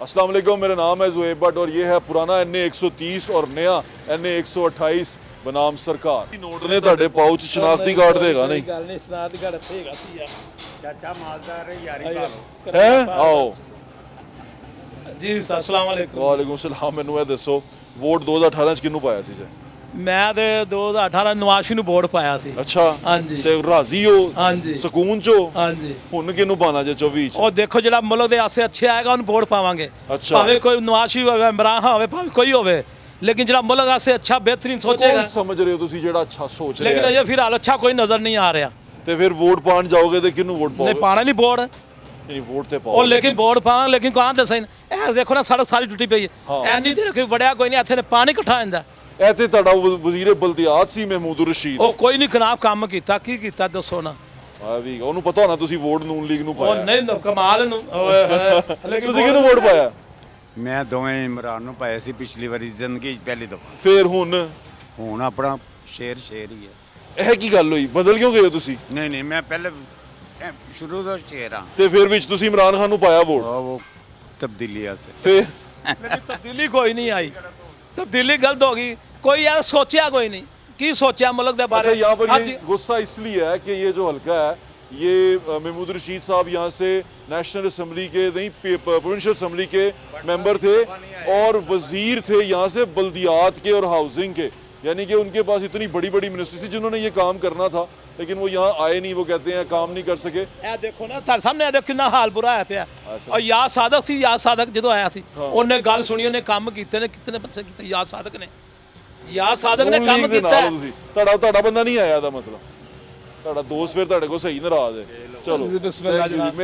अस्सलाम वालेकुम, मेरा नाम है ज़ुहैब भट्ट और ये है पुराना NA 130 और नया NA 128 बनाम सरकार। नोट ने ਤੁਹਾਡੇ ਪਾਉਚ ਸ਼ਨਾਖਤੀ ਕਾਰਡ ਦੇਗਾ ਨਹੀਂ ਗੱਲ ਨਹੀਂ ਸ਼ਨਾਖਤੀ ਕਾਰਡ ਇੱਥੇ ਹੈਗਾ ਸੀ ਯਾਰ ਚਾਚਾ ਮਾਲਦਾਰ ਯਾਰੀ ਭਾਲੋ ਹੈ ਆਓ ਜੀ अस्सलाम वालेकुम। ਵਾਲੇਕੁਮ ਸਲਾਮ। ਮੈਨੂੰ ਇਹ ਦੱਸੋ ਵੋਟ 2018 ਚ ਕਿਹਨੂੰ ਪਾਇਆ ਸੀ ਜੀ? ਮੈਂ ਤੇ 2018 ਨਵਾਸ਼ੀ ਨੂੰ ਵੋਟ ਪਾਇਆ ਸੀ। ਅੱਛਾ ਹਾਂਜੀ। ਤੇ ਰਾਜ਼ੀ ਹੋ? ਹਾਂਜੀ। ਸਕੂਨ ਚੋ? ਹਾਂਜੀ। ਹੁਣ ਕਿਹਨੂੰ ਪਾਣਾ ਜੇ 24 ਚ? ਉਹ ਦੇਖੋ ਜਿਹੜਾ ਮੁਲਕ ਦੇ ਆਸੇ ਅੱਛੇ ਆਏਗਾ ਉਹਨੂੰ ਵੋਟ ਪਾਵਾਂਗੇ। ਅੱਛਾ। ਭਾਵੇਂ ਕੋਈ ਨਵਾਸ਼ੀ ਹੋਵੇ, ਇਮਰਾਨ ਖਾਨ ਹੋਵੇ, ਭਾਵੇਂ ਕੋਈ ਹੋਵੇ, लेकिन ਜਿਹੜਾ ਮੁਲਕ ਆਸੇ ਅੱਛਾ ਬਿਹਤਰੀਨ ਸੋਚੇਗਾ। ਕੌਣ ਸਮਝ ਰਹੇ ਹੋ ਤੁਸੀਂ ਜਿਹੜਾ ਅੱਛਾ ਸੋਚ ਰਿਹਾ लेकिन ਹੈ? ਅਜੇ ਫਿਲਹਾਲ ਅੱਛਾ ਕੋਈ ਨਜ਼ਰ ਨਹੀਂ ਆ ਰਿਹਾ। ਤੇ ਫਿਰ ਵੋਟ ਪਾਣ ਜਾਓਗੇ ਤੇ ਕਿਹਨੂੰ ਵੋਟ ਨਹੀਂ ਪਾਓਗੇ? ਪਾਣਾ ਨਹੀਂ ਵੋਟ ਨਹੀਂ ਵੋਟ ਤੇ ਉਹ ਪਾਓ। ਲੇਕਿਨ ਵੋਟ ਪਾਵਾਂ ਲੇਕਿਨ ਕਹਾਂ ਦੱਸਾਂ ਇਹ ਦੇਖੋ ਨਾ ਸੜਕ ਸਾਰੀ ਟੁੱਟੀ ਪਈ ਹਾਂ। ਹੈ ਐਨੀ ਦੇਰ ਕੋਈ ਵੜਿਆ ਕੋਈ ਨਹੀਂ ਇੱਥੇ ਨੇ ਪਾਣੀ ਇਕੱਠਾ ਹੁੰਦਾ। ਇਹ ਤੇ ਤੁਹਾਡਾ ਵਜ਼ੀਰ ਬਲਦਿਆਤ ਸੀ ਮਹਿਮੂਦ ਰਸ਼ੀਦ। ਉਹ ਕੋਈ ਨਹੀਂ ਖਰਾਬ ਕੰਮ ਕੀਤਾ ਕੀ ਕੀਤਾ ਦੱਸੋ ਨਾ। ਆ ਵੀ ਉਹਨੂੰ ਪਤਾ ਹੋਣਾ ਤੁਸੀਂ ਵੋਟ ਨੂਨ ਲੀਗ ਨੂੰ ਉਹ ਪਾਇਆ। ਨਹੀਂ ਕਮਾਲ ਨੂੰ ਓਏ ਹੋਏ ਲੇਕਿਨ ਤੁਸੀਂ ਕਿਹਨੂੰ ਵੋਟ ਪਾਇਆ? ਮੈਂ ਦੋਵੇਂ ਇਮਰਾਨ ਨੂੰ ਪਾਇਆ ਸੀ ਪਿਛਲੀ ਵਾਰੀ ਜ਼ਿੰਦਗੀ 'ਚ ਪਹਿਲੀ ਦਫਾ। ਫੇਰ ਹੁਣ ਆਪਣਾ ਸ਼ੇਰ ਹੀ ਹੈ। ਇਹ ਕੀ ਗੱਲ ਹੋਈ? ਬਦਲ ਕਿਉਂ ਗਏ ਹੋ ਤੁਸੀਂ? ਨਹੀਂ ਮੈਂ ਪਹਿਲੇ ਸ਼ੁਰੂ ਤੋਂ ਸ਼ੇਰ ਹਾਂ। ਤੇ ਫਿਰ ਵਿੱਚ ਤੁਸੀਂ ਇਮਰਾਨ ਖਾਨ ਨੂੰ ਪਾਇਆ ਵੋਟ? ਉਹ ਤਬਦੀਲੀ ਆਸੇ ਫੇਰ लेकिन तब्दीली कोई नहीं आई। तब्दीली गलत होगी। कोई यार सोचा कोई नहीं की सोचा मुल्क के बारे अच्छा, यहाँ पर आज ये गुस्सा इसलिए है कि ये जो हल्का है ये महमूद रशीद साहब यहाँ से नेशनल असम्बली के नहीं प्रोविंशियल असम्बली के मेंबर थे और वजीर थे यहाँ से बल्दियात के और हाउसिंग के, यानी कि उनके पास इतनी बड़ी बड़ी मिनिस्ट्री थी जिन्होंने ये काम करना था लेकिन वो यहाँ आए नहीं। वो कहते हैं काम नहीं कर सके। ਇਹ ਦੇਖੋ ਨਾ ਤੁਹਾਡੇ ਸਾਹਮਣੇ ਦੇਖੋ ਕਿੰਨਾ ਹਾਲ ਬੁਰਾ ਹੋਇਆ ਪਿਆ। ਔਰ ਯਾਦ ਸਾਦਕ ਸੀ, ਯਾਦ ਸਾਦਕ ਜਦੋਂ ਆਇਆ ਸੀ ਉਹਨੇ ਗੱਲ ਸੁਣੀ, ਉਹਨੇ ਕੰਮ ਕੀਤੇ ਨੇ, ਕਿਤਨੇ ਬੱਚੇ ਕੀਤੇ ਯਾਦ ਸਾਦਕ ਨੇ। ਯਾਦ ਸਾਦਕ ਨੇ ਨੂਨ ਕੰਮ ਲੀਗ ਦੇ ਕੀਤਾ ਨਾਲ ਹੈ। ਹੋ ਤੁਸੀਂ। ਤੁਹਾਡਾ ਬੰਦਾ ਨਹੀਂ ਆਇਆ ਦਾ ਮਤਲਬ ਤੁਹਾਡਾ ਦੋਸਤ ਫਿਰ ਤੁਹਾਡੇ ਕੋਲ ਸਹੀ ਨਾਰਾਜ਼ ਹੈ। चलो बिस्मिल्लाह Thank you जी, जनाब।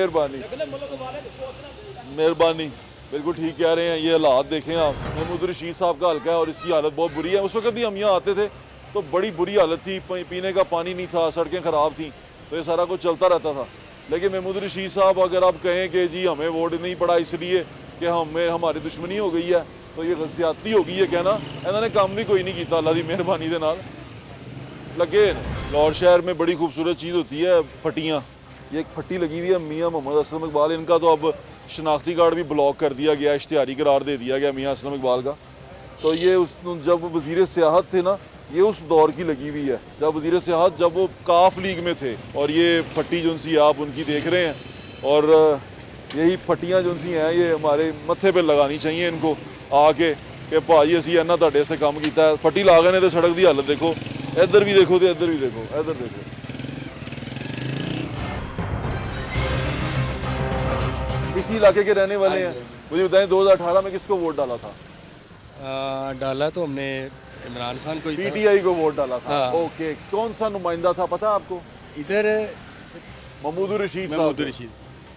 मेहरबानी। बिल्कुल ठीक कह रहे हैं। ये हालात देखें आप, महमूद रशीद साहब का हल्का है और इसकी हालत बहुत बुरी है। उस वक्त भी हम यहाँ आते थे तो बड़ी बुरी हालत थी, पीने का पानी नहीं था, सड़कें ख़राब थी, तो ये सारा कुछ चलता रहता था। लेकिन महमूद रशीद साहब अगर आप कहें कि जी हमें वोट नहीं पड़ा इसलिए कि हमारी दुश्मनी हो गई है तो ये ज़्यादती होगी ये कहना। इन्होंने काम भी कोई नहीं किया अल्लाह की मेहरबानी के नाल लगे। लाहौर शहर में बड़ी खूबसूरत चीज़ होती है फटियाँ। ये एक फट्टी लगी हुई है मियाँ मोहम्मद असलम इकबाल, इनका तो अब शनाख्ती कार्ड भी ब्लॉक कर दिया गया, इश्तिहारी करार दे दिया गया मियाँ असलम इकबाल का। तो ये उस जब वज़ीर सियाहत थे ना, ये उस दौर की लगी हुई है जब वज़ीर सियाहत जब वो काफ लीग में थे। और ये फट्टी जो सी आप उनकी देख रहे हैं और यही फट्टियाँ जो सी हैं ये हमारे मत्थे पर लगानी चाहिए इनको आके कि भाई असी इन्ना तुहाडे से काम किया है। फट्टी ला गए ने तो सड़क की हालत देखो, इधर भी देखो तो इधर भी देखो, इधर देखो। इसी इलाके के रहने वाले हैं। मुझे बताएं 2018 में किसको वोट डाला था? डाला तो हमने इमरान खान को ही था। PTI को वोट डाला था। हाँ। ओके, कौन सा नुमाइंदा था पता है आपको? इधर महमूद रशीद साहब।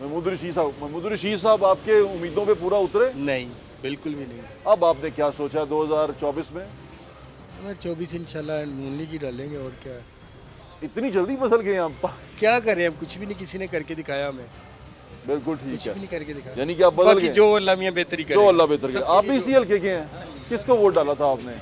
महमूद रशीद महमूद रशीद साहब आपके उम्मीदों पे पूरा उतरे? नहीं, बिल्कुल भी नहीं। अब आपने क्या सोचा 2024 में? अगर 24 इंशाल्लाह नून लीग ही डालेंगे और क्या। इतनी जल्दी बदल गए आप? क्या करें, अब कुछ भी नहीं, किसी ने करके दिखाया हमें, बिल्कुल कुछ ठीक भी है। नहीं करके दिखाया। यानी कि आप बदल बाकी गए। जो अल्लाह मियां बेहतरी करे। जो अल्लाह बेहतर करे। आप भी इसी हल्के के हैं? किसको वोट डाला था आपने?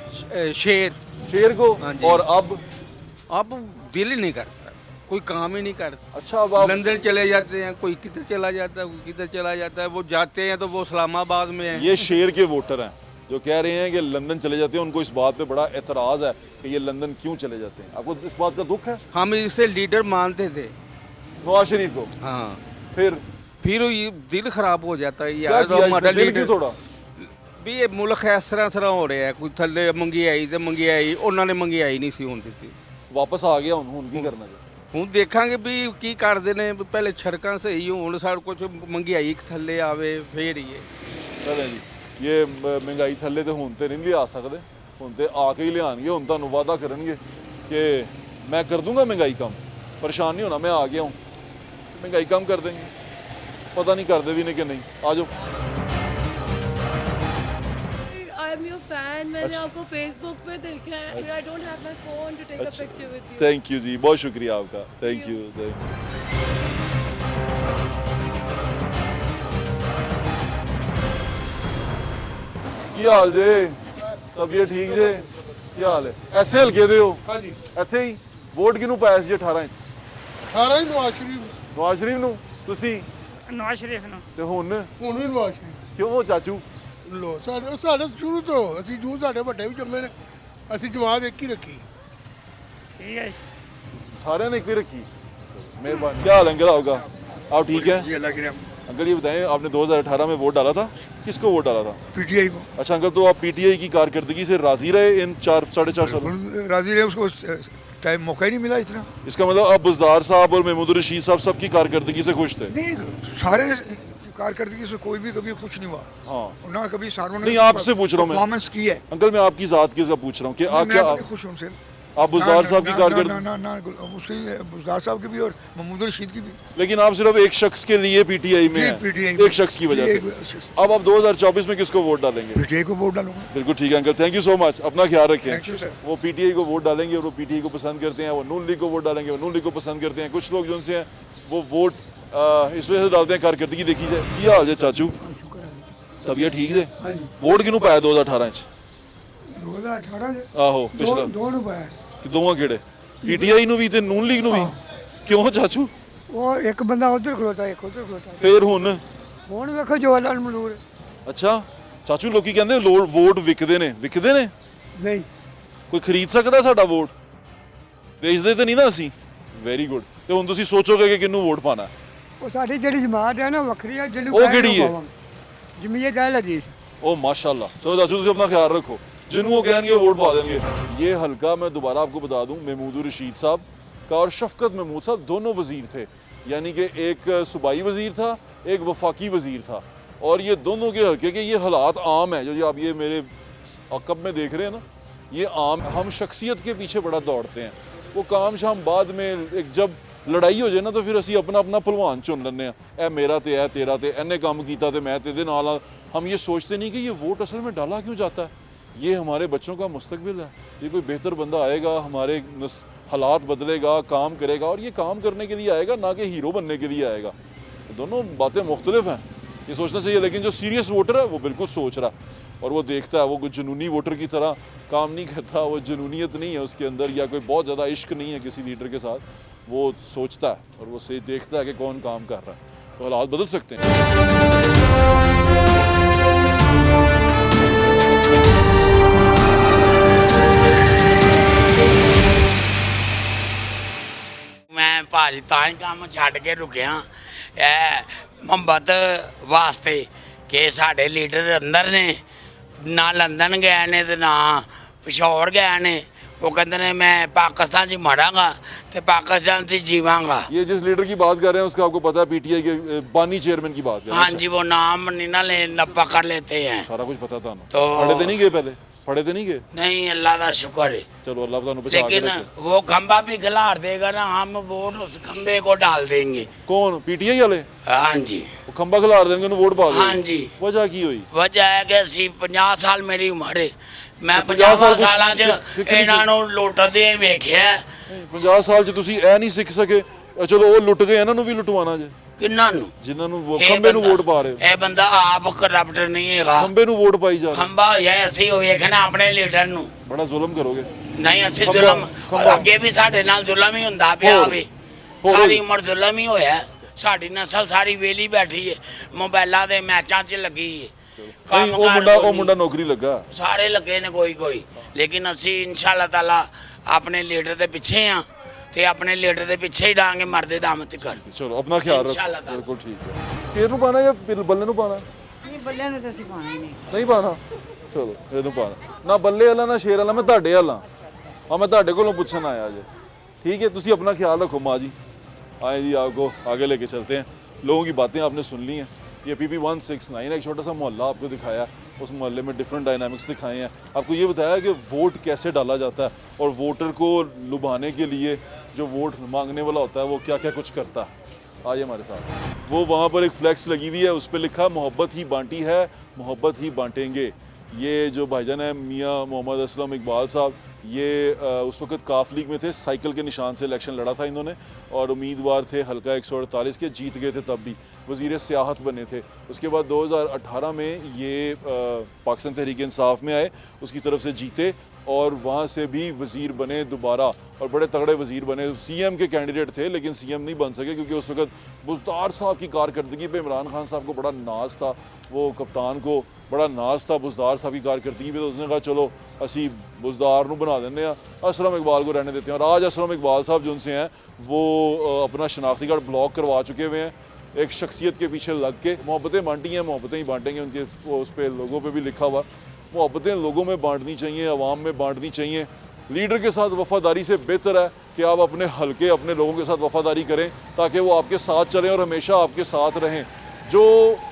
शेर शेर को। हाँ जी। और अब दिल ही नहीं करता, कोई काम ही नहीं करता। अच्छा, अब आप लंदन चले जाते हैं, कोई किधर चला जाता है, कोई किधर चला जाता है। वो जाते हैं तो वो इस्लामाबाद में है। ये शेर के वोटर हैं जो कह रहे हैं कि लंदन चले जाते हैं। उनको इस बात पे बड़ा एतराज़ है कि ये लंदन क्यों चले जाते हैं। आपको इस बात का दुख है? हम इसे लीडर मानते थे। नवाज शरीफ को। हाँ, फिर ये दिल खराब हो जाता है क्या यार। किया हमारा इसने? दिल क्यों लीडर तोड़ा? भी ये मुल्क इस तरह हो रहा है। कोई थले मंगियाई तो मंगियाई उन्होंने मंगियाई नहीं सी होती थी। वापस आ गया हूँ की करना चाहिए। ਹੁਣ ਦੇਖਾਂਗੇ ਵੀ ਕੀ ਕਰਦੇ ਨੇ। ਪਹਿਲੇ ਸੜਕਾਂ ਸਹੀ ਹੋਣ, ਸਾਰਾ ਕੁਝ ਮੰਗਿਆਈ ਥੱਲੇ ਆਵੇ ਫੇਰ ਹੀ ਹੈ। चलें जी, ये महंगाई थले तो हुण ते नहीं लिया सकते, हुण ते आके ही लियानगे। हुण तुहानूं वादा करनगे कि मैं कर दूंगा महंगाई कम, परेशान नहीं होना, मैं आ गया हूँ, महंगाई कम कर देंगे। पता नहीं करते भी नहीं कि नहीं। आ जाओ। I am your fan. मैंने आपको फेसबुक पे देखा है। I don't have my phone to take a अच्छा। Picture with you. Thank you ji, बहुत शुक्रिया आपका। Thank you. ਕੀ ਹਾਲ ਜੇ? ਤਬੀਅਤ ਠੀਕ ਜੇ? ਕੀ ਹਾਲ ਹੈ? ਐਸੇ ਹਲਕੇ ਦੇ ਹੋ? ਹਾਂਜੀ ਇੱਥੇ ਹੀ ਵੋਟ ਕਿਹਨੂੰ ਪਾਇਆ ਸੀ 18 ਚ? 18 ਹੀ ਨਵਾਜ਼ ਸ਼ਰੀਫ। ਨਵਾਜ਼ ਸ਼ਰੀਫ ਨੂੰ। ਤੁਸੀਂ नवाज शरीफ ना ਤੇ ਹੁਣ ਹੁਣ ਵੀ ਨਵਾਜ਼ ਸ਼ਰੀਫ। ਕਿਉਂ ਚਾਚੂ? ਲੋ ਸਾਡੇ ਸ਼ੁਰੂ ਤੋਂ ਅਸੀਂ ਜੂ ਸਾਡੇ ਵੱਡੇ ਵੀ ਜੰਮੇ ਨੇ, ਅਸੀਂ ਜਮਾਤ ਇੱਕ ਹੀ ਰੱਖੀ। सारे ने एक भी रखी। मेहरबानी। क्या हाल अंकल आपका? आप ठीक है? जी अल्लाह के अंकल ये बताएं, आपने 2018 में वोट डाला था, किसको वोट डाला था? पीटीआई को। अच्छा अंकल, तो आप पीटीआई की कारकर्दगी से राजी रहे इन 4-4.5 सालों? राजी रहे, उसको टाइम मौका ही नहीं मिला इतना। इसका मतलब आप बुज़दार साहब और महमूद रशीद साहब सबकी कारकर्दगी से खुश थे? नहीं, सारे कारकर्दगी से कोई भी कभी खुश नहीं हुआ। हाँ। ना कभी सारों ने नहीं, आपसे पूछ रहा हूँ मैं। परफॉर्मेंस की है। अंकल मैं आपकी ज़ात की पूछ रहा हूँ कि आप मैं क्या बड़ी खुश हूँ उनसे। आप बुज़दार साहब की कारकर्दगी? ना उसकी बुज़दार साहब की भी और महमूद रशीद की भी। लेकिन आप सिर्फ एक शख्स के लिए पीटीआई में हैं, पीटीआई एक शख्स की वजह से। अब आप 2024 में किसको वोट डालेंगे? पीटीआई को वोट डालूंगा। बिल्कुल ठीक है uncle, thank you so much, अपना ख्याल Thank you, रखें। sir. वो पीटीआई को वोट डालेंगे और वो पीटीआई को पसंद करते हैं, वो नून लीग को वोट डालेंगे, वो नून लीग को पसंद करते हैं। कुछ लोग जो उनसे हैं वो वोट इस वजह से डालते हैं कारकर्दगी देखी जाए। क्या हाल है चाचू? तबीयत ठीक है? वोट किनू पाया 2018 च? 2018 आहो पिछला दोनों पाया। कि दोवां केड़े? पीटीआई ਨੂੰ ਵੀ ਤੇ ਨੂਨ ਲੀਗ ਨੂੰ ਵੀ? ਕਿਉਂ ਚਾਚੂ? ਉਹ ਇੱਕ ਬੰਦਾ ਉਧਰ ਖਲੋਤਾ, ਇੱਕ ਉਧਰ ਖਲੋਤਾ। ਫੇਰ ਹੁਣ ਵੇਖੋ ਜਵਾਹਰ ਲਾਲ ਮਨਜ਼ੂਰ। ਅੱਛਾ ਚਾਚੂ, ਲੋਕੀ ਕਹਿੰਦੇ ਵੋਟ ਵਿਕਦੇ ਨੇ ਨਹੀਂ, ਕੋਈ ਖਰੀਦ ਸਕਦਾ ਸਾਡਾ ਵੋਟ? ਵੇਚਦੇ ਤਾਂ ਨਹੀਂ ਨਾ ਅਸੀਂ। Very good. ਤੇ ਹੁਣ ਤੁਸੀਂ ਸੋਚੋਗੇ ਕਿ ਕਿਹਨੂੰ ਵੋਟ ਪਾਣਾ? ਉਹ ਸਾਡੀ ਜਿਹੜੀ ਜਮਾਤ ਹੈ ਨਾ ਵੱਖਰੀ ਹੈ, ਜਿਹਨੂੰ ਉਹ ਕਿਹੜੀ ਹੈ? ਜਮੀਅਤ ਅਹਿਲ ਹਦੀਸ। ओ माशाल्लाह। चलो चाचू तुम अपना ख्याल रखो, जिन्हों वो कहेंगे वोट पा देंगे। ये हल्का मैं दोबारा आपको बता दूं, महमूद रशीद साहब का और शफकत महमूद साहब दोनों वज़ीर थे, यानी कि एक सूबाई वज़ीर था, एक वफाकी वज़ीर था। और ये दोनों के हल्के के ये हालात आम है जो आप ये मेरे अकब में देख रहे हैं ना, ये आम। हम शख्सियत के पीछे बड़ा दौड़ते हैं, वो काम शाम बाद में एक जब लड़ाई हो जाए ना तो फिर असी अपना अपना भलवान चुन लें। ए मेरा तो है तेरा तो इन्हें काम किया तो मैं तेरे नाल। हम ये सोचते नहीं कि ये वोट असल में डाला क्यों जाता है। ये हमारे बच्चों का मुस्तकबिल है, ये कोई बेहतर बंदा आएगा, हमारे हालात बदलेगा, काम करेगा, और ये काम करने के लिए आएगा, ना कि हीरो बनने के लिए आएगा। तो दोनों बातें मुख्तलिफ हैं, ये सोचना चाहिए। लेकिन जो सीरियस वोटर है वो बिल्कुल सोच रहा है और वो देखता है, वो कोई जुनूनी वोटर की तरह काम नहीं करता, वो जुनूनियत नहीं है उसके अंदर, या कोई बहुत ज़्यादा इश्क नहीं है किसी लीडर के साथ। वो सोचता है और वो सही देखता है कि कौन काम कर रहा है। तो हालात बदल सकते हैं। मैं भाजी ਤਾਂ ਹੀ ਕੰਮ ਛੱਡ ਕੇ ਰੁਕਿਆ ਇਹ ਮੁਹੱਬਤ ਵਾਸਤੇ ਕਿ ਸਾਡੇ ਲੀਡਰ ਅੰਦਰ ਨੇ, ਨਾ ਲੰਦਨ ਗਏ ਨੇ ਤੇ ਨਾ ਪਿਸ਼ੌਰ ਗਏ ਨੇ। वो कहते हैं मैं पाकिस्तान से मरांगा तो पाकिस्तान से जीवांगा। ये जिस लीडर की बात कर रहे हैं उसका आपको पता है, पीटीआई के बानी चेयरमैन की बात कर रहे हैं? हाँ जी, वो नाम नहीं ना ले नप्पा कर लेते हैं। सारा कुछ पता था ना? तो पढ़े तो नहीं गए पहले? पढ़े तो नहीं गए? नहीं, अल्लाह का शुक्र है। चलो अल्लाह ताला बचा के लेकिन रखे। वो खंबा भी खिलार देगा ना, हम वोट उस खंबे को डाल देंगे। कौन? पीटीआई वाले? हाँ जी, वो खंबा खिलार देंगे उन्हें वोट पा देंगे? हाँ जी। वजह की हुई? वजह है कि ਅਸੀਂ 50 ਸਾਲ ਮੇਰੀ ਉਮਰ ਹੈ, ਮੈਂ 50 50 ਸਾਲ ਸਾਲਾਂ 'ਚ ਇਹਨਾਂ ਨੂੰ ਲੁੱਟਦੇ ਵੇਖਿਆ। 50 ਸਾਲ 'ਚ ਤੁਸੀਂ ਇਹ ਨਹੀਂ ਸਿੱਖ ਸਕੇ। ਚਲੋ ਉਹ ਲੁੱਟ ਗਏ, ਇਹਨਾਂ ਨੂੰ ਵੀ ਲੁੱਟਵਾਣਾ ਜੇ, ਕਿੰਨਾਂ ਨੂੰ? ਜਿਨ੍ਹਾਂ ਨੂੰ ਇਹ ਖੰਬੇ ਨੂੰ ਬੰਦਾ- ਵੋਟ ਪਾ ਰਹੇ ਹੋ। ਇਹ ਬੰਦਾ ਆਪ ਕਰਪਟ ਨਹੀਂ ਹੈਗਾ, ਖੰਬੇ ਨੂੰ ਵੋਟ ਪਾਈ ਜਾ ਰਹੇ। ਖੰਬਾ ਹੋਇਆ ਅਸੀਂ ਉਹ ਵੇਖਣਾ ਆਪਣੇ ਲੀਡਰ ਨੂੰ। ਬੜਾ ਜ਼ੁਲਮ ਕਰੋਗੇ। ਨਹੀਂ ਅਸੀਂ ਖੰਭਾ- ਜ਼ੁਲਮ, ਖੰਭਾ। ਅੱਗੇ ਵੀ ਸਾਡੇ ਨਾਲ ਜ਼ੁਲਮ ਹੀ ਹੁੰਦਾ ਪਿਆ ਹੋਰ- ਹੋਵੇ, ਹੋਰ- ਸਾਰੀ ਉਮਰ ਜ਼ੁਲਮ ਹੀ ਹੋਇਆ। ਸਾਡੀ ਨਸਲ ਸਾਰੀ ਵੇਲੀ ਬੈਠੀ ਹੈ, ਮੋਬਾਈਲਾਂ ਦੇ ਮੈਚਾਂ 'ਚ ਲੱਗੀ ਹੈ। ਨਹੀਂ ਉਹ ਮੁੰਡਾ ਨੌਕਰੀ ਲੱਗਾ। ਸਾਰੇ ਲੱਗੇ ਨੇ ਕੋਈ, ਲੇਕਿਨ ਅਸੀਂ ਇਨਸ਼ਾਅੱਲਾ ਤਾਲਾ ਆਪਣੇ ਲੀਡਰ ਦੇ ਪਿੱਛੇ ਆ ਤੇ ਆਪਣੇ ਲੀਡਰ ਦੇ ਪਿੱਛੇ ਹੀ ਡਾਂਗੇ ਮਰਦੇ ਦਮ ਤੱਕ। ਚਲੋ ਆਪਣਾ ਖਿਆਲ ਇੰਸ਼ਾਅੱਲਾ ਰੱਖੋ। ਤਾਲਾ। ਬਿਲਕੁਲ ਠੀਕ ਹੈ। ਸ਼ੇਰ ਨੂੰ ਪਾਣਾ ਜਾਂ ਬੱਲੇ ਨੂੰ ਪਾਣਾ? ਨਹੀਂ, ਬੱਲਿਆਂ ਨੂੰ ਤਾਂ ਅਸੀਂ ਪਾਣਾ ਹੀ ਨਹੀਂ। ਨਹੀਂ ਪਾਣਾ? ਚਲੋ ਇਹਨੂੰ ਪਾਣਾ ਨਾ, ਬੱਲੇ ਵਾਲਾ ਨਾ ਸ਼ੇਰ ਵਾਲਾ। ਮੈਂ ਤੁਹਾਡੇ ਵਾਲਾ ਹਾਂ, मैं ਤੁਹਾਡੇ ਕੋਲੋਂ ਪੁੱਛਣ ਆਇਆ ਜੇ। ठीक है, तुसी अपना ख्याल रखो माँ जी। आए जी, आपको आगे लेके चलते हैं। लोगों की बातें आपने सुन ली हैं। ये PP 169 एक छोटा सा मोहल्ला आपको दिखाया, उस मोहल्ले में डिफरेंट डायनामिक्स दिखाए हैं। आपको ये बताया कि वोट कैसे डाला जाता है और वोटर को लुभाने के लिए जो वोट मांगने वाला होता है वो क्या क्या कुछ करता है। आइए हमारे साथ। वो वहाँ पर एक फ्लैक्स लगी हुई है, उस पर लिखा मोहब्बत ही बांटी है, मोहब्बत ही बांटेंगे। ये जो भाईजान है मियाँ मोहम्मद असलम इकबाल साहब, ये उस वक्त काफ लीग में थे, साइकिल के निशान से इलेक्शन लड़ा था इन्होंने और उम्मीदवार थे हल्का 148 के, जीत गए थे तब भी, वज़ीर सियाहत बने थे। उसके बाद 2018 में ये पाकिस्तान तहरीक इंसाफ में आए, उसकी तरफ से जीते और वहाँ से भी वज़ीर बने दोबारा और बड़े तगड़े वज़ीर बने। सीएम के कैंडिडेट थे लेकिन सीएम नहीं बन सके क्योंकि उस वक्त बुज़दार साहब की कारकर्दगी पे इमरान खान साहब को बड़ा नाज था, वो कप्तान को बड़ा नाज था बुज़दार साहब की कारकर्दगी पे। तो उसने कहा चलो असी बुज़दार नूं बना देंगे, असलम इकबाल को रहने देते हैं। और आज असलम इकबाल साहब जो उनसे हैं वो अपना शनाख्ती कार्ड ब्लॉक करवा चुके हुए हैं एक शख्सियत के पीछे लग के। मोहब्बतें बांटी हैं, मोहब्बतें ही बांटेंगे, उनके उस पर लोगों पर भी लिखा हुआ। मोहब्बतें लोगों में बांटनी चाहिए, आवाम में बांटनी चाहिए। लीडर के साथ वफ़ादारी से बेहतर है कि आप अपने हलके अपने लोगों के साथ वफ़ादारी करें ताकि वो आपके साथ चलें और हमेशा आपके साथ रहें। जो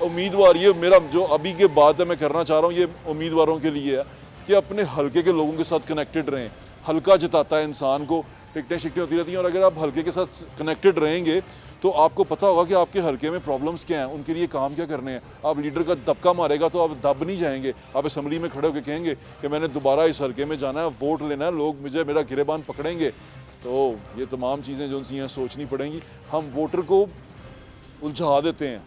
उम्मीदवार, ये मेरा जो अभी के बाद मैं करना चाह रहा हूँ, ये उम्मीदवारों के लिए है कि अपने हलके के लोगों के साथ कनेक्टेड रहें। हलका जिताता है इंसान को, टिकटें शिकटें होती रहती हैं और अगर आप हलके के साथ कनेक्टेड रहेंगे तो आपको पता होगा कि आपके हलके में प्रॉब्लम्स क्या हैं, उनके लिए काम क्या करने हैं। आप लीडर का दबका मारेगा तो आप दब नहीं जाएंगे, आप असम्बली में खड़े होकर कहेंगे कि मैंने दोबारा इस हलके में जाना है, वोट लेना है, लोग मुझे मेरा गिरेबान पकड़ेंगे। तो ये तमाम चीज़ें जो उनसे यहाँ सोचनी पड़ेंगी। हम वोटर को उलझा देते हैं,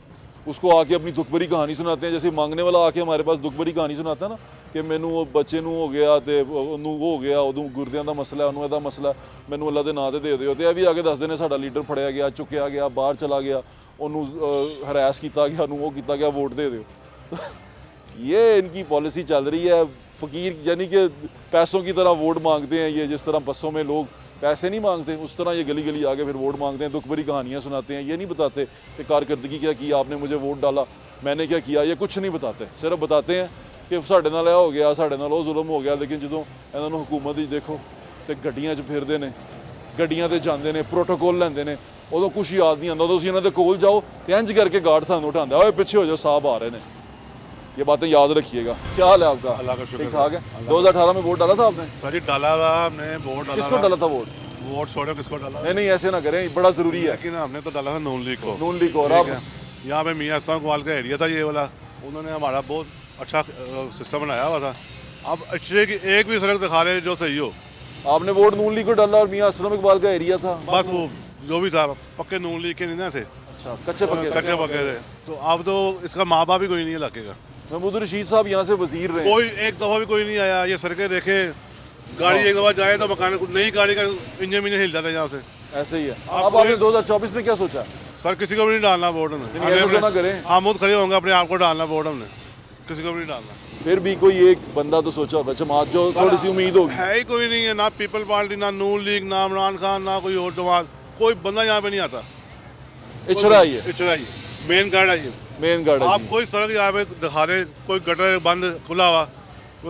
उसको आके अपनी दुख भरी कहानी सुनाते हैं। जैसे मांगने वाला आके हमारे पास दुख भरी कहानी सुनाता है ना कि मैनू वो बच्चे नू हो गया तो ਉਹਨੂੰ वो हो गया, उदू गुरदियां का मसला है, ਉਹਨੂੰ ਇਹਦਾ ਮਸਲਾ मैनू अल्लाह के नाँ ਤੇ ਦੇ ਦਿਓ ਤੇ ਇਹ ਵੀ आके दस देने साडा लीडर फड़िया गया, चुक्या गया, बाहर चला गया, ਉਹਨੂੰ हरैस किया गया, ਉਹਨੂੰ वो किया गया, वोट दे दो। तो ये इनकी पॉलिसी चल रही है। फ़कीर यानी कि पैसों की तरह वोट मांगते हैं ये, जिस तरह बसों में लोग पैसे नहीं मांगते उस तरह ये गली गली आके फिर वोट मांगते हैं, दुख भरी कहानियाँ सुनाते हैं। ये नहीं बताते कि कारकर्दगी क्या की, आपने मुझे वोट डाला, मैंने क्या किया, ये कुछ नहीं बताते। सिर्फ बताते हैं कि साढ़े नाल हो गया, साढ़े नाल जुल्म हो गया। लेकिन जो इन्होंने हुकूमत ही देखो तो गड्डियां च फिरते हैं, गड्डियां ते जाते हैं, प्रोटोकॉल लेंदे ने, उदों कुछ याद नहीं आता। उदों तुसीं इन्हां दे कोल जाओ तो इंज करके गार्ड सानू उठांदा, ओए पीछे हो जाओ, साहब आ रहे हैं। ये बातें याद रखिएगा। क्या हाल है आपका? अल्लाह का शुक्र ठीक ठाक है। 2018 में वोट डाला था आपने? सर जी डाला था हमने, वोट डाला। किसको डाला था वोट? वोट छोड़ो, किसको डाला? नहीं नहीं ऐसे ना करें, बड़ा ज़रूरी है। लेकिन हमने तो डाला था नून लीग को। नून लीग को। और आप यहाँ पे मियाँ इस्लाम इकबाल का एरिया था ये वाला, उन्होंने हमारा बहुत अच्छा सिस्टम बनाया हुआ था। अब अच्छे की एक भी सड़क दिखा रहे जो सही हो। आपने वोट नून लीग को डाला और मियाँ असलम इकबाल का एरिया था, बस वो जो भी था पक्के नून लीग के नहीं ना थे। अच्छा, कच्चे पक्के थे। तो अब तो इसका माँ बाप भी कोई नहीं है इलाके का। महमूद रशीद साहब यहाँ से वजीर रहे, कोई एक दफ़ा भी कोई नहीं आया। ये सड़कें देखे, गाड़ी एक दफ़ा जाए तो मकान नई गाड़ी का इंजन भी नहीं हिल जाता यहाँ से। ऐसे ही है। अब आपने 2024 में क्या सोचा? सर किसी को भी नहीं डालना वोट हमने। हम खुद खड़े होंगे अपने आप को डालना वोट, हमने किसी को भी नहीं डालना। फिर भी कोई एक बंदा तो सोचा होगा, जमात जो थोड़ी सी उम्मीद होगी। है ही कोई नहीं है, ना पीपल पार्टी, ना नून लीग, ना इमरान खान, ना कोई और जमात, कोई बंदा यहाँ पे नहीं आता। इचरा ही है, इचरा ही मेन गार्ड है ये, मेन गार्ड है। आप कोई सड़क यहाँ पे दिखा रहे, कोई गटर बंद खुला हुआ,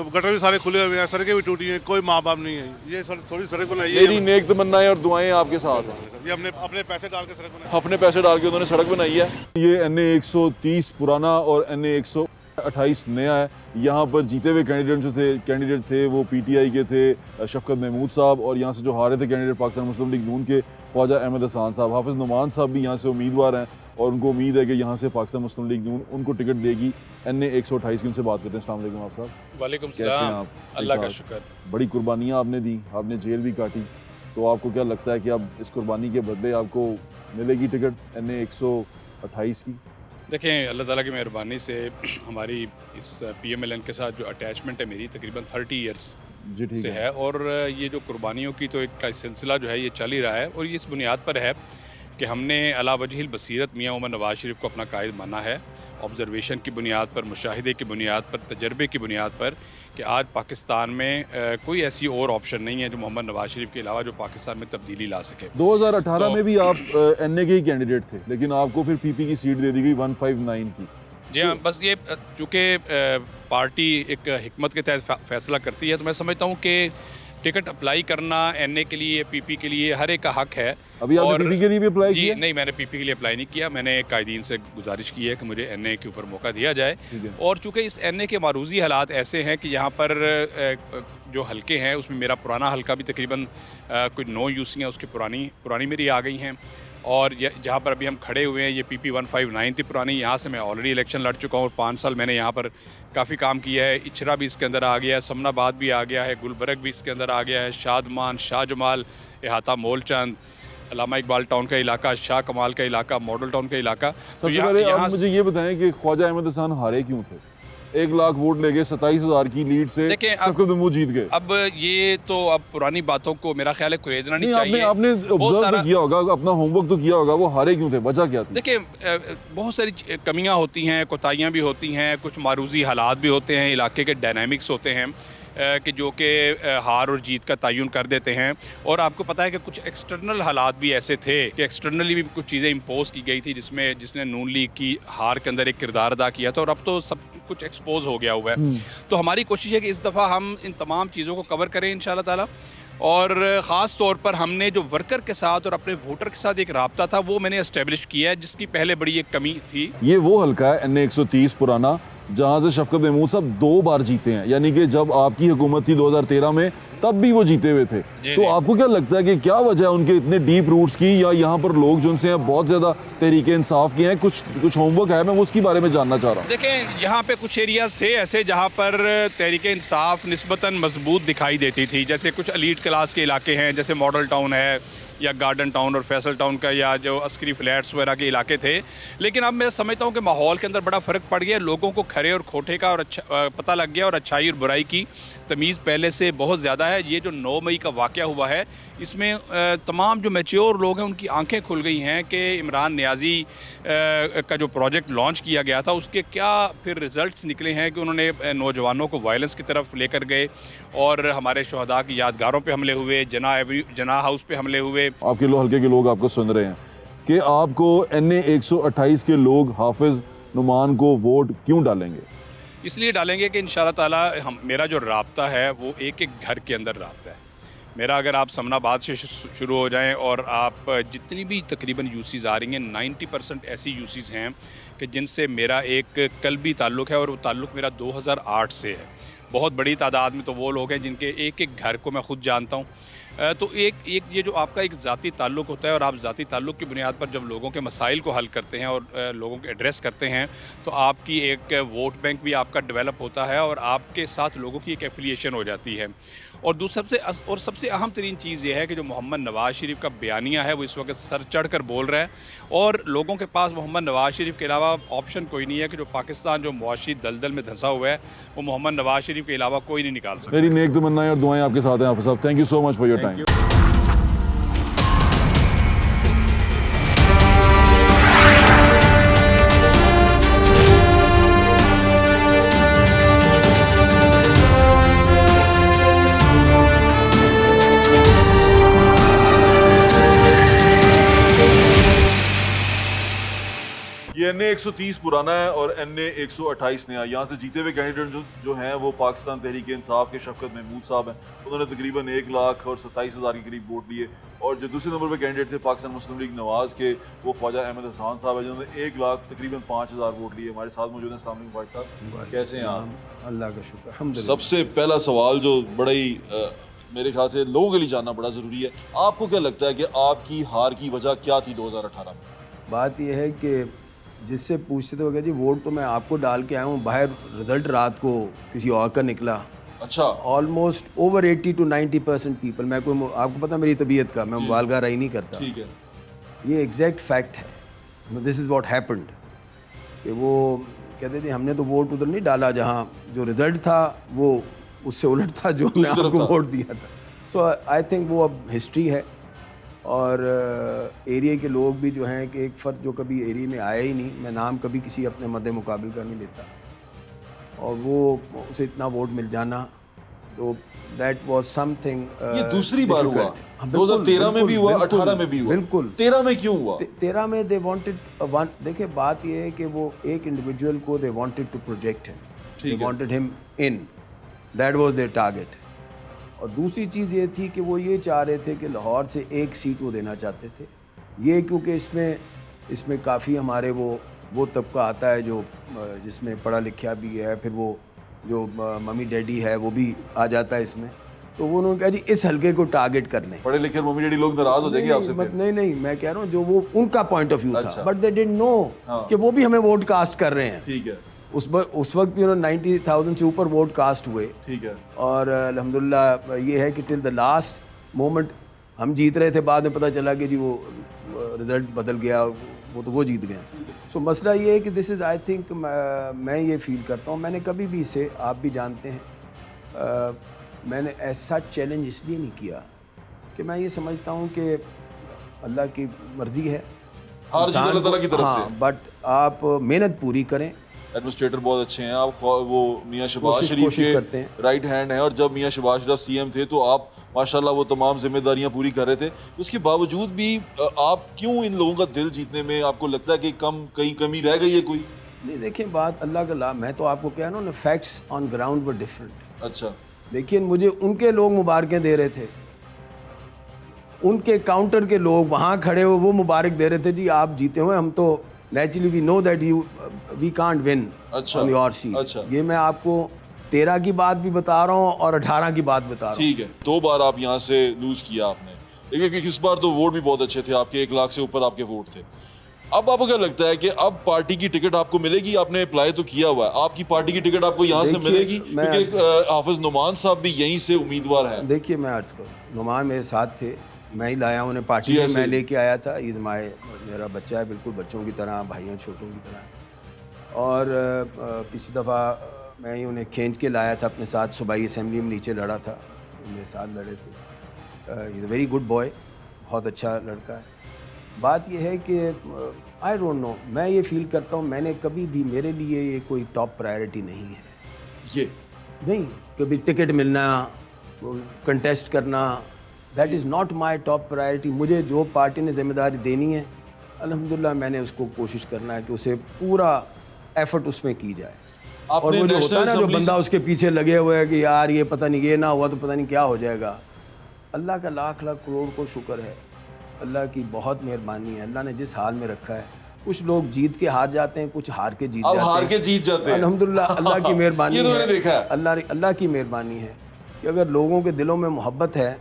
गटर भी सारे खुले हुए हैं, सड़कें भी टूटी हैं, कोई माँ बाप नहीं है। ये थोड़ी सड़क बनाई है। मेरी नेक तमन्नाएं और दुआएं आपके साथ हैं। ये हमने अपने पैसे डाल के सड़क बनाई, अपने पैसे डाल के उन्होंने सड़क बनाई है। ये NA 130 पुराना और NA 128 नया है। यहाँ पर जीते हुए कैंडिडेट थे वो PTI के थे शफकत महमूद साहब, और यहाँ से जो हारे थे कैंडिडेट पाकिस्तान मुस्लिम लीग नून के ख्वाजा अहमद हसान साहब। हाफिज़ नुमान साहब भी यहाँ से उम्मीदवार हैं और उनको उम्मीद है कि यहाँ से पाकिस्तान मुस्लिम लीग नून उनको टिकट देगी। NA 128 की उनसे बात करते हैं। अस्सलाम वालेकुम आप साहब। वालेकुम कैसे हैं आप? अल्लाह का शुक्र। बड़ी कुर्बानियाँ आपने दी, आपने जेल भी काटी, तो आपको क्या लगता है कि अब इस कुर्बानी के बदले आपको मिलेगी टिकट NA 128 की? देखें, अल्लाह ताला की मेहरबानी से हमारी इस PMLN के साथ जो अटैचमेंट है मेरी तकरीबन 30 इयर्स से है, और ये जो कुर्बानियों की तो एक सिलसिला जो है ये चल ही रहा है। और ये इस बुनियाद पर है कि हमने अला वजहिल बसीरत मियाँ उमर नवाज़ शरीफ को अपना कायद माना है, ऑब्जर्वेशन की बुनियाद पर, मुशाहिदे की बुनियाद पर, तजर्बे की बुनियाद पर, कि आज पाकिस्तान में कोई ऐसी और ऑप्शन नहीं है जो मोहम्मद नवाज़ शरीफ के अलावा जो पाकिस्तान में तब्दीली ला सके। 2018 में भी आप NA के ही कैंडिडेट थे, लेकिन आपको फिर PP की सीट दे दी गई 159 की। जी हाँ, बस ये चूँकि पार्टी एक हिकमत के तहत फैसला करती है, तो मैं समझता हूँ कि टिकट अप्लाई करना NA के लिए, PP के लिए हर एक का हक है। अभी आपने PP के लिए भी अप्लाई किया? नहीं, मैंने PP के लिए अप्लाई नहीं किया। मैंने कायदीन से गुजारिश की है कि मुझे NA के ऊपर मौका दिया जाए। और चूँकि इस NA के मारूजी हालात ऐसे हैं कि यहाँ पर जो हल्के हैं उसमें मेरा पुराना हल्का भी तकरीबन कोई 9 यूसियाँ उसकी पुरानी मेरी आ गई हैं, और जहाँ पर अभी हम खड़े हुए हैं ये PP 159 थी पुरानी। यहाँ से मैं ऑलरेडी इलेक्शन लड़ चुका हूँ और 5 साल मैंने यहाँ पर काफ़ी काम किया है। इचरा भी इसके अंदर आ गया है, समनाबाद भी आ गया है, गुलबर्ग भी इसके अंदर आ गया है, शादमान, शाहजमाल, इहाता मोलचंद, अल्लामा इकबाल टाउन का इलाका, शाह कमाल का इलाका, मॉडल टाउन का इलाका। सबसे पहले आप मुझे ये बताएं कि ख्वाजा अहमद हसान हारे क्यों थे? 1 लाख वोट ले गए, 27,000 की लीड से देखिए, शफकत महमूद जीत गए। अब ये तो अब पुरानी बातों को मेरा ख्याल है कुरेदना नहीं चाहिए। आपने ऑब्जर्व तो किया होगा, अपना होमवर्क तो किया होगा, वो हारे क्यों थे, वजह क्या थी? देखिए, बहुत सारी कमियां होती हैं, कोताहियां भी होती हैं, कुछ मारूजी हालात भी होते हैं, इलाके के डायनामिक्स होते हैं कि जो कि हार और जीत का तयन कर देते हैं। और आपको पता है कि कुछ एक्सटर्नल हालात भी ऐसे थे कि एक्सटर्नली भी कुछ चीज़ें इम्पोज की गई थी जिसने नून लीग की हार के अंदर एक किरदार अदा किया था, और अब तो सब कुछ एक्सपोज हो गया हुआ है। तो हमारी कोशिश है कि इस दफ़ा हम इन तमाम चीज़ों को कवर करें इंशाल्लाह ताला। और ख़ास तौर पर हमने जो वर्कर के साथ और अपने वोटर के साथ एक राब्ता था वो मैंने एस्टेब्लिश किया है, जिसकी पहले बड़ी एक कमी थी। ये वो हल्का है NA 130 पुराना, जहां से शफकत महमूद साहब 2 बार जीते हैं, यानी कि जब आपकी हुकूमत थी 2013 में तब भी वो जीते हुए थे। तो आपको क्या लगता है कि क्या वजह है उनके इतने डीप रूट्स की, या यहाँ पर लोग जो उनसे हैं बहुत ज़्यादा तहरीक इंसाफ के हैं? कुछ होमवर्क है, मैं वो उसके बारे में जानना चाह रहा हूँ। देखें, यहाँ पे कुछ एरियाज़ थे ऐसे जहाँ पर तहरीक इंसाफ निस्बतन मजबूत दिखाई देती थी, जैसे कुछ एलीट क्लास के इलाके हैं, जैसे मॉडल टाउन है या गार्डन टाउन और फैसल टाउन का, या जो अस्करी फ्लैट्स वगैरह के इलाके थे। लेकिन अब मैं समझता हूँ कि माहौल के अंदर बड़ा फ़र्क पड़ गया, लोगों को खरे और खोटे का और पता लग गया, और अच्छाई और बुराई की तमीज़ पहले से बहुत ज़्यादा है। ये जो 9 मई का वाक़या हुआ है, इसमें तमाम जो मैच्योर लोग हैं उनकी आंखें खुल गई हैं कि इमरान नियाज़ी का जो प्रोजेक्ट लॉन्च किया गया था उसके क्या फिर रिज़ल्ट्स निकले हैं कि उन्होंने नौजवानों को वायलेंस की तरफ लेकर गए, और हमारे शहदा की यादगारों पे हमले हुए, जना हाउस पे हमले हुए। आपके हल्के के लोग आपको सुन रहे हैं कि आपको NA 128 के लोग हाफिज नुमान को वोट क्यों डालेंगे? इसलिए डालेंगे कि इंशाल्लाह ताला मेरा जो राब्ता है वो एक एक घर के अंदर राब्ता है मेरा। अगर आप समनाबाद से शुरू हो जाएं और आप जितनी भी तकरीबन यूसीज़ आ रही हैं, 90% ऐसी यूसीज़ हैं कि जिनसे मेरा एक कल्बी ताल्लुक़ है, और वो ताल्लुक़ मेरा 2008 से है। बहुत बड़ी तादाद में तो वो लोग हैं जिनके एक एक घर को मैं ख़ुद जानता हूँ। तो एक ये जो आपका एक ज़ाती ताल्लुक़ होता है, और आप ज़ाती ताल्लुक़ की बुनियाद पर जब लोगों के मसाइल को हल करते हैं और लोगों को एड्रेस करते हैं, तो आपकी एक वोट बैंक भी आपका डेवलप होता है, और आपके साथ लोगों की एक एफिलिएशन हो जाती है। और सबसे अहम तरीन चीज़ ये है कि जो मोहम्मद नवाज़ शरीफ का बयानिया है वो इस वक्त सर चढ़ कर बोल रहा है, और लोगों के पास मोहम्मद नवाज़ शरीफ के अलावा ऑप्शन कोई नहीं है कि जो पाकिस्तान जो मुआशी दलदल में धंसा हुआ है वो मोहम्मद नवाज़ शरीफ के अलावा कोई नहीं निकाल सकता। मेरी नेक तमन्नाएं और दुआएं आपके साथ हैं हाफिज साहब। Thank you so much for your time. ये NA 130 पुराना है और NA 128 नया। यहाँ से जीते हुए कैंडिडेट जो हैं वो पाकिस्तान तहरीक इंसाफ के शफकत महमूद साहब हैं। उन्होंने तकरीबन 1,27,000 के करीब वोट लिए। और जो दूसरे नंबर पर कैंडिडेट थे पाकिस्तान मुस्लिम लीग नवाज़ के, वो ख्वाजा अहमद हसान साहब हैं, जिन्होंने 1,05,000 वोट लिए। हमारे साथ मौजूद हैं। अस्सलाम वालेकुम भाई साहब, कैसे हैं आप? अल्लाह का शुक्र, अल्हम्दुलिल्लाह। सबसे पहला सवाल जो बड़ा ही मेरे ख्याल से लोगों के लिए जानना बड़ा ज़रूरी है, आपको क्या लगता है कि आपकी हार की वजह क्या थी 2018 में? बात यह है कि जिससे पूछते थे जी वोट तो मैं आपको डाल के आया हूँ, बाहर रिजल्ट रात को किसी और का निकला। अच्छा। ऑलमोस्ट ओवर 80 to 90% पीपल, मैं कोई आपको पता मेरी तबीयत का, मैं मुबालगाराई नहीं करता। ठीक है। ये एग्जैक्ट फैक्ट है, दिस इज़ व्हाट हैपेंड। कि वो कहते थे हमने तो वोट उधर नहीं डाला जहाँ जो रिज़ल्ट था वो उससे उलट था जो हमने आपको वोट दिया था। सो आई थिंक वो अब हिस्ट्री है। और एरिया के लोग भी जो हैं कि एक फ़र्द जो कभी एरिया में आया ही नहीं, मैं नाम कभी किसी अपने मद्दे मुकाबिल का नहीं लेता, और वो उसे इतना वोट मिल जाना, तो दैट वाज समथिंग। ये दूसरी बार हुआ, 2013 में भी हुआ, 18 में भी हुआ। बिल्कुल। 13 में क्यों हुआ? 13 में दे वांटेड वन। देखिए बात ये है कि वो एक इंडिविजुअल को they wanted to project him, they wanted him in, that was their target. और दूसरी चीज़ ये थी कि वो ये चाह रहे थे कि लाहौर से एक सीट वो देना चाहते थे। ये क्योंकि इसमें काफ़ी हमारे वो तबका आता है जो जिसमें पढ़ा लिखा भी है, फिर वो जो मम्मी डैडी है वो भी आ जाता है इसमें। तो वो उन्होंने कहा जी इस हल्के को टारगेट कर लें। पढ़े लिखे मम्मी डैडी लोग नाराज़ हो जाएंगे आपसे? नहीं, मैं कह रहा हूँ जो वो उनका पॉइंट ऑफ व्यू था, बट दे डिडंट नो कि वो भी हमें वोट कास्ट कर रहे हैं। ठीक है। उस वक्त भी उन्होंने 90,000 से ऊपर वोट कास्ट हुए। ठीक है। और अल्हम्दुलिल्लाह ये है कि टिल द लास्ट मोमेंट हम जीत रहे थे, बाद में पता चला कि जी वो रिज़ल्ट बदल गया, वो जीत गए। सो मसला ये है कि दिस इज़ आई थिंक, मैं ये फील करता हूँ, मैंने कभी भी इसे, आप भी जानते हैं, मैंने ऐसा चैलेंज इसलिए नहीं किया कि मैं ये समझता हूँ कि अल्लाह की मर्ज़ी है, हर चीज़ अल्लाह ताला की तरफ से, बट आप मेहनत पूरी करें। एडमिनिस्ट्रेटर बहुत अच्छे हैं आप, वो मियाँ शहबाज कोशिश शरीफ करते के हैं। राइट हैंड हैं, और जब मियाँ शहबाज शरीफ सीएम थे तो आप माशाल्लाह वो तमाम जिम्मेदारियां पूरी कर रहे थे। उसके बावजूद भी आप क्यों इन लोगों का दिल जीतने में आपको लगता है कि कहीं कमी रह गई है कोई? नहीं देखिए, बात अल्लाह का ला, मैं तो आपको कह रहा हूँ ना, facts on ground were different. अच्छा, देखिए मुझे उनके लोग मुबारकें दे रहे थे, उनके काउंटर के लोग वहाँ खड़े हुए वो मुबारक दे रहे थे, जी आप जीते हुए, हम तो naturally we know that we can't win on your seat. अच्छा। ये मैं आपको 13 की बात भी बता रहा हूँ और 18 की बात बता रहा हूँ। ठीक है, 2 बार आप यहाँ से लूज किया आपने, लेकिन इस बार तो वोट भी बहुत अच्छे थे आपके, 1 लाख से ऊपर आपके वोट थे। अब आपको क्या लगता है कि अब पार्टी की टिकट आपको मिलेगी? आपने अप्लाई तो किया हुआ है, आपकी पार्टी की टिकट आपको यहाँ से मिलेगी? क्योंकि हाफिज नुमान साहब भी यहीं से उम्मीदवार हैं। देखिए मैं अर्ज करूँ, नुमान मेरे साथ थे, मैं ही लाया उन्हें पार्टी में, मैं लेके आया था। इज़ माय, मेरा बच्चा है बिल्कुल बच्चों की तरह, भाइयों छोटों की तरह। और पिछली दफ़ा मैं ही उन्हें खींच के लाया था अपने साथ, सूबाई असेंबली में नीचे लड़ा था, मेरे साथ लड़े थे। Is a very good boy, बहुत अच्छा लड़का है। बात यह है कि आई डोंट नो, मैं ये फील करता हूँ, मैंने कभी भी, मेरे लिए ये कोई टॉप प्रायोरिटी नहीं है। ये नहीं, कभी टिकट मिलना, कंटेस्ट करना, that is not my top priority. मुझे जो पार्टी ने जिम्मेदारी देनी है, अल्हम्दुलिल्लाह मैंने उसको कोशिश करना है कि उसे पूरा एफर्ट उसमें की जाए। और वो जो होता है ना, जो बंदा उसके पीछे लगे हुए है कि यार ये पता नहीं, ये ना हुआ तो पता नहीं क्या हो जाएगा। अल्लाह का लाख लाख करोड़ को शुक्र है, अल्लाह की बहुत मेहरबानी है, अल्लाह ने जिस हाल में रखा है। कुछ लोग जीत के हार जाते हैं, कुछ हार के जीत जाते हैं। हार के जीत जाते हैं, अल्हम्दुलिल्लाह अल्लाह की मेहरबानी ये तो मैंने देखा है। अल्लाह की मेहरबानी है कि अगर लोगों के दिलों में मोहब्बत है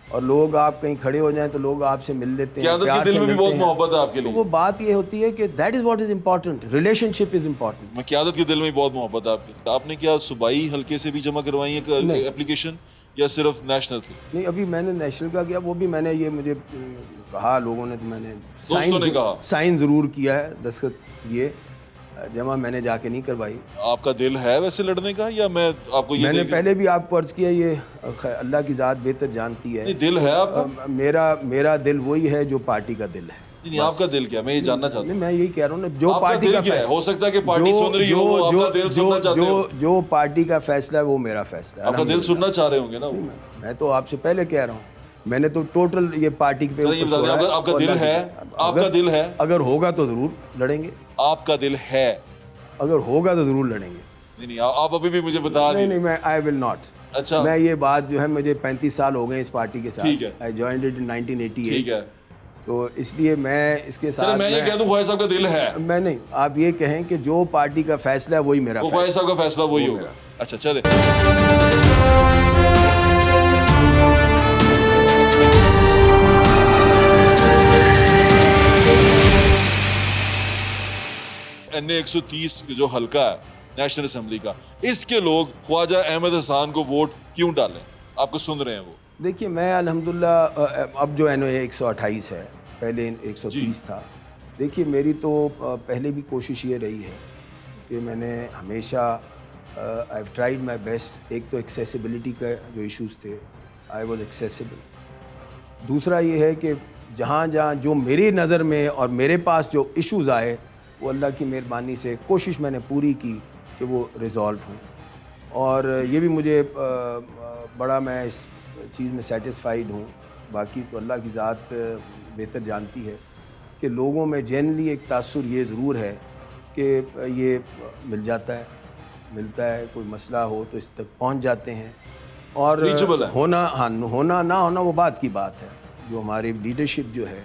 और लोग, आप कहीं खड़े हो जाएं तो लोग आपसे मिल लेते हैं, क़यादत के दिल में भी बहुत मोहब्बत है आपके लिए। तो वो बात ये होती है कि that is what is important, relationship is important. मैं क़यादत के दिल में बहुत मोहब्बत है आपकी। आपने क्या सूबाई हल्के से भी जमा करवाई है एप्लीकेशन, या सिर्फ नेशनल थी? नहीं, अभी मैंने नेशनल का किया, वो भी मैंने, ये मुझे कहा लोगों ने, तो मैंने साइन ज़रूर किया है, दस्तखत किए, जमा मैंने जाके नहीं करवाई। आपका दिल है वैसे लड़ने का, या मैं आपको ये मैंने पहले भी आपको अर्ज किया, ये अल्लाह की ज़ात बेहतर जानती है। दिल है आपका? मेरा दिल वही है जो पार्टी का दिल है। नहीं, आपका दिल क्या, मैं ये जानना चाहता हूँ। मैं यही कह रहा हूँ ना, जो पार्टी का फैसला, हो सकता है कि पार्टी सुन रही हो, आपका दिल सुनना चाहते हो। जो पार्टी का फैसला है वो मेरा फैसला है। आपका दिल सुनना चाह रहे होंगे ना? मैं तो आपसे पहले कह रहा हूँ, मैंने तो टोटल ये पार्टी पे आपका दिल है, आपका दिल है, अगर होगा तो जरूर लड़ेंगे। आपका दिल है, अगर होगा तो जरूर लड़ेंगे। नहीं, आप अभी भी मुझे बता नहीं, मैं आई विल नॉट। अच्छा, मैं ये बात जो है, मुझे 35 साल हो गए इस पार्टी के साथ। ठीक है, आई जॉइंड इट इन 1988। ठीक है, तो इसलिए मैं इसके साथ, मैं ये कह दूं ख्वाजा साहब का दिल है। मैं नहीं, आप ये कहें कि जो पार्टी का फैसला है वही मेरा, ख्वाजा साहब का फैसला वही होगा। अच्छा चले, NA 130 जो हल्का है नेशनल असेंबली का, इसके लोग ख्वाजा अहमद हसन को वोट क्यों डालें? आपको सुन रहे हैं वो। देखिए मैं अल्हम्दुलिल्लाह, अब जो NA 128 है, पहले 130 था। देखिए मेरी तो पहले भी कोशिश ये रही है कि मैंने हमेशा I have tried my best. एक तो एक्सेसिबिलिटी का जो इश्यूज़ थे, आई वाज एक्सेसिबल। दूसरा ये है कि जहाँ जहाँ जो मेरी नज़र में और मेरे पास जो इश्यूज़ आए, वो अल्लाह की मेहरबानी से कोशिश मैंने पूरी की कि वो रिज़ॉल्व हों। और ये भी मुझे बड़ा, मैं इस चीज़ में सेटिस्फाइड हूँ। बाकी तो अल्लाह की ज़ात बेहतर जानती है कि लोगों में जनरली एक तासुर ये ज़रूर है कि ये मिल जाता है, मिलता है, कोई मसला हो तो इस तक पहुँच जाते हैं। और होना, हाँ, होना ना होना वो बात की बात है। जो हमारी लीडरशिप जो है,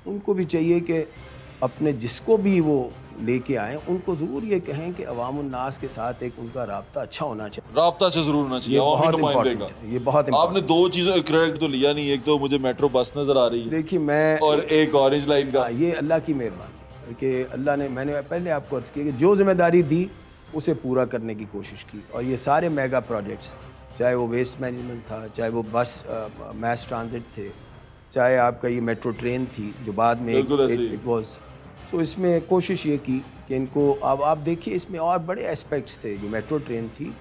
उनको भी चाहिए कि अपने जिसको भी वो लेके आए, उनको ज़रूर ये कहें कि अवामुन्नास के साथ एक उनका राब्ता अच्छा होना चाहिए। राब्ता अच्छा ज़रूर होना चाहिए। ये बहुत इम्पोर्टेंट है, ये बहुत। आपने 2 चीज़ों का क्रेडिट तो लिया नहीं, एक तो मुझे मेट्रो बस नज़र आ रही है, देखिए मैं, और एक ऑरेंज लाइन का। ये अल्लाह की मेहरबानी कि अल्लाह ने, मैंने पहले आपको अर्ज़ किया कि जो जिम्मेदारी दी उसे पूरा करने की कोशिश की। और ये सारे मेगा प्रोजेक्ट्स, चाहे वो वेस्ट मैनेजमेंट था, चाहे वो बस मैस ट्रांजिट थे, चाहे आपका ये मेट्रो ट्रेन थी जो बाद में बिल्कुल ऐसे ही। It was. सो इसमें कोशिश ये की कि इनको, अब आप देखिए इसमें और बड़े एस्पेक्ट्स थे। जो मेट्रो ट्रेन थी,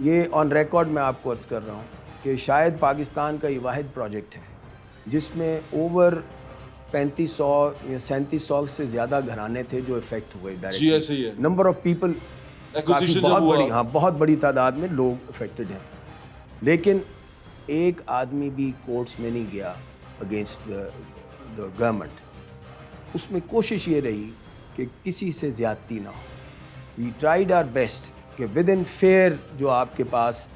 ये ऑन रिकॉर्ड मैं आपको अर्ज़ कर रहा हूँ कि शायद पाकिस्तान का ये वाहिद प्रोजेक्ट है जिसमें ओवर 3500 या 3700 से ज़्यादा घराने थे जो इफेक्ट हुए जी डायरेक्टली। ऐसे ही है। नंबर ऑफ पीपल Acquisition बहुत जब हुआ। बड़ी, हाँ बहुत बड़ी तादाद में लोग अफेक्टेड हैं, लेकिन एक आदमी भी कोर्ट्स में नहीं गया अगेंस्ट द गवर्नमेंट। उसमें कोशिश ये रही कि किसी से ज़्यादती ना हो। वी ट्राइड आवर बेस्ट कि विद इन फेयर जो आपके पास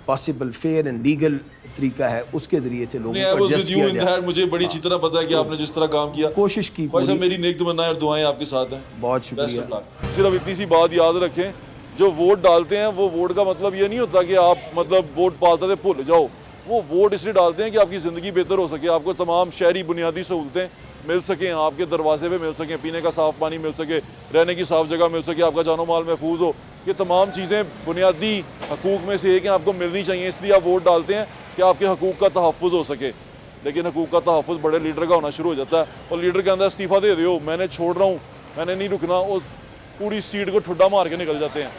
पॉसिबल फेयर एंड लीगल तरीका है उसके ज़रिए से लोगों नहीं, I को was एडजस्ट with you किया in जाए। that। मुझे बड़ी अच्छी तरह पता है कि आपने जिस तरह काम किया, कोशिश की भाई साहब पूरी। मेरी नेक तमन्नाएं और दुआएं आपके साथ हैं। बहुत Best शुक्रिया। of luck। सिर्फ इतनी सी बात याद रखें, जो वोट डालते हैं वो वोट का मतलब ये नहीं होता कि आप मतलब वोट पालते थे भूल जाओ। वो वोट इसलिए डालते हैं कि आपकी ज़िंदगी बेहतर हो सके, आपको तमाम शहरी बुनियादी सहूलतें मिल सकें, आपके दरवाजे पे मिल सकें, पीने का साफ़ पानी मिल सके, रहने की साफ़ जगह मिल सके, आपका जानो माल महफूज हो। ये तमाम चीज़ें बुनियादी हकूक़ में से एक हैं, आपको मिलनी चाहिए। इसलिए आप वोट डालते हैं कि आपके हकूक़ का तहफ़्फ़ुज़ हो सके। लेकिन हकूक़ का तहफ़्फ़ुज़ बड़े लीडर का होना शुरू हो जाता है और लीडर के अंदर इस्तीफ़ा दे दो, मैंने छोड़ रहा हूँ, मैंने नहीं रुकना, और पूरी सीट को ठुड्डा मार के निकल जाते हैं।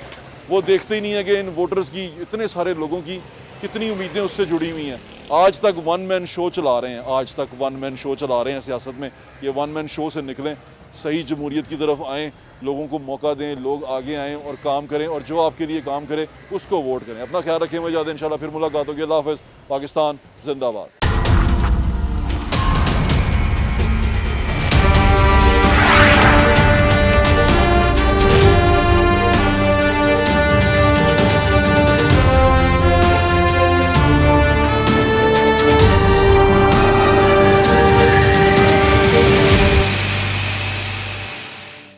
वो देखते ही नहीं है कि इन वोटर्स की, इतने सारे लोगों की कितनी उम्मीदें उससे जुड़ी हुई हैं। आज तक वन मैन शो चला रहे हैं, आज तक वन मैन शो चला रहे हैं सियासत में। ये वन मैन शो से निकलें, सही जमहूरियत की तरफ आएँ, लोगों को मौका दें, लोग आगे आएँ और काम करें, और जो आपके लिए काम करे उसको वोट करें। अपना ख्याल रखें, मैं ज़्यादा इंशाल्लाह फिर मुलाकात होगी। अल्लाह हाफ़िज़। पाकिस्तान जिंदाबाद।